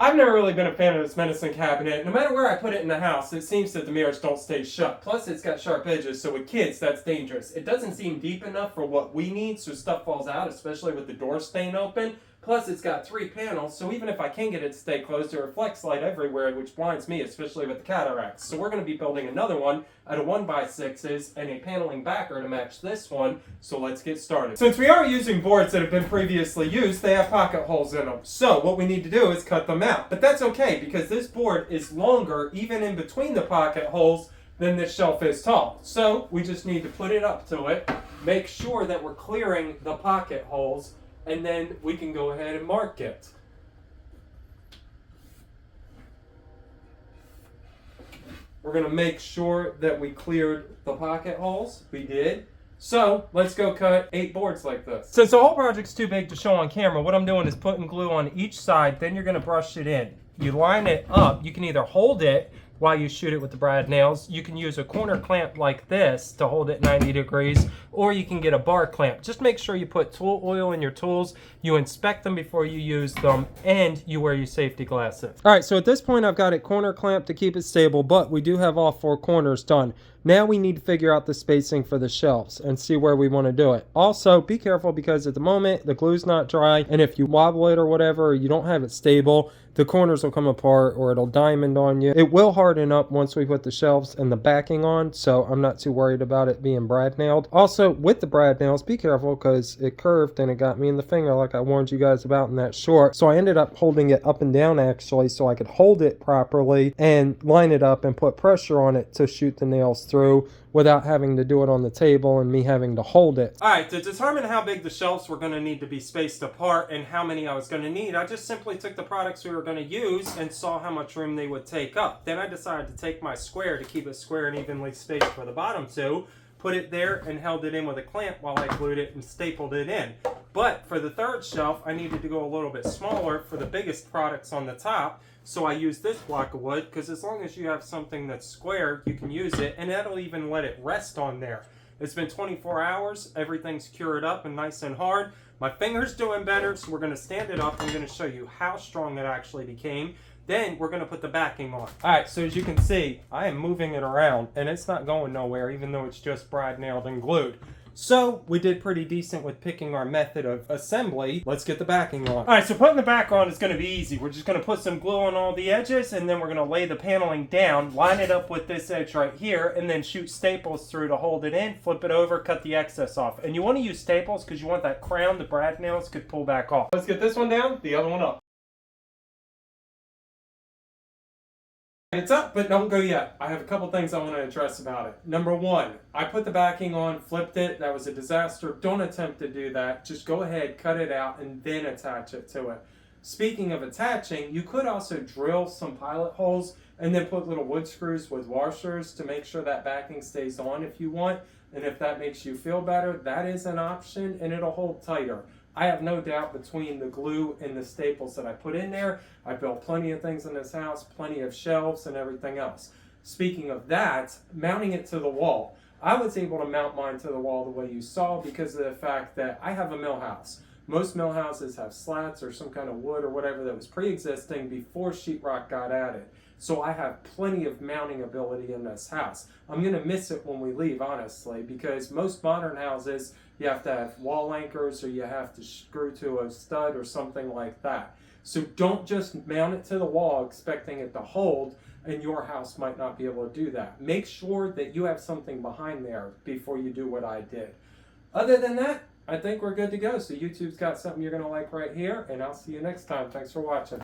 I've never really been a fan of this medicine cabinet. No matter where I put it in the house, it seems that the mirrors don't stay shut. Plus, it's got sharp edges, so with kids, that's dangerous. It doesn't seem deep enough for what we need, so stuff falls out, especially with the door staying open. Plus, it's got 3 panels, so even if I can get it to stay closed, it reflects light everywhere, which blinds me, especially with the cataracts. So we're going to be building another one out of 1x6s and a paneling backer to match this one, so let's get started. Since we are using boards that have been previously used, they have pocket holes in them. So what we need to do is cut them out. But that's okay, because this board is longer, even in between the pocket holes, than this shelf is tall. So we just need to put it up to it, make sure that we're clearing the pocket holes, and then we can go ahead and mark it. We're going to make sure that we cleared the pocket holes. We did. So let's go cut 8 boards like this. Since the whole project's too big to show on camera, what I'm doing is putting glue on each side, then you're going to brush it in. You line it up. You can either hold it while you shoot it with the brad nails. You can use a corner clamp like this to hold it 90 degrees, or you can get a bar clamp. Just make sure you put tool oil in your tools, you inspect them before you use them, and you wear your safety glasses. All right, so at this point I've got it corner clamped to keep it stable, but we do have all 4 corners done. Now we need to figure out the spacing for the shelves and see where we want to do it. Also, be careful, because at the moment the glue's not dry, and if you wobble it or whatever, or you don't have it stable, the corners will come apart or it'll diamond on you. It will harden up once we put the shelves and the backing on, so I'm not too worried about it being brad nailed. Also, with the brad nails, be careful, because it curved and it got me in the finger like I warned you guys about in that short. So I ended up holding it up and down actually, so I could hold it properly and line it up and put pressure on it to shoot the nails through without having to do it on the table and me having to hold it. All right, to determine how big the shelves were going to need to be spaced apart and how many I was going to need, I just simply took the products we were going to use and saw how much room they would take up. Then I decided to take my square to keep it square and evenly spaced for the bottom 2, put it there and held it in with a clamp while I glued it and stapled it in. But for the 3rd shelf, I needed to go a little bit smaller for the biggest products on the top. So I used this block of wood, because as long as you have something that's square, you can use it, and that'll even let it rest on there. It's been 24 hours, everything's cured up and nice and hard. My finger's doing better, so we're going to stand it up. I'm going to show you how strong it actually became. Then we're going to put the backing on. Alright, so as you can see, I am moving it around, and it's not going nowhere, even though it's just brad nailed and glued. So we did pretty decent with picking our method of assembly. Let's get the backing on. All right, so putting the back on is going to be easy. We're just going to put some glue on all the edges, and then we're going to lay the paneling down, line it up with this edge right here, and then shoot staples through to hold it in, flip it over, cut the excess off. And you want to use staples because you want that crown the brad nails could pull back off. Let's get this one down, the other one up. It's up, but don't go yet. I have a couple things I want to address about it. Number 1, I put the backing on, flipped it. That was a disaster. Don't attempt to do that. Just go ahead, cut it out, and then attach it to it. Speaking of attaching, you could also drill some pilot holes and then put little wood screws with washers to make sure that backing stays on if you want. And if that makes you feel better, that is an option, and it'll hold tighter. I have no doubt between the glue and the staples that I put in there, I built plenty of things in this house, plenty of shelves and everything else. Speaking of that, mounting it to the wall. I was able to mount mine to the wall the way you saw because of the fact that I have a mill house. Most mill houses have slats or some kind of wood or whatever that was pre-existing before sheetrock got added. So I have plenty of mounting ability in this house. I'm going to miss it when we leave, honestly, because most modern houses, you have to have wall anchors or you have to screw to a stud or something like that. So don't just mount it to the wall expecting it to hold, and your house might not be able to do that. Make sure that you have something behind there before you do what I did. Other than that, I think we're good to go. So YouTube's got something you're going to like right here, and I'll see you next time. Thanks for watching.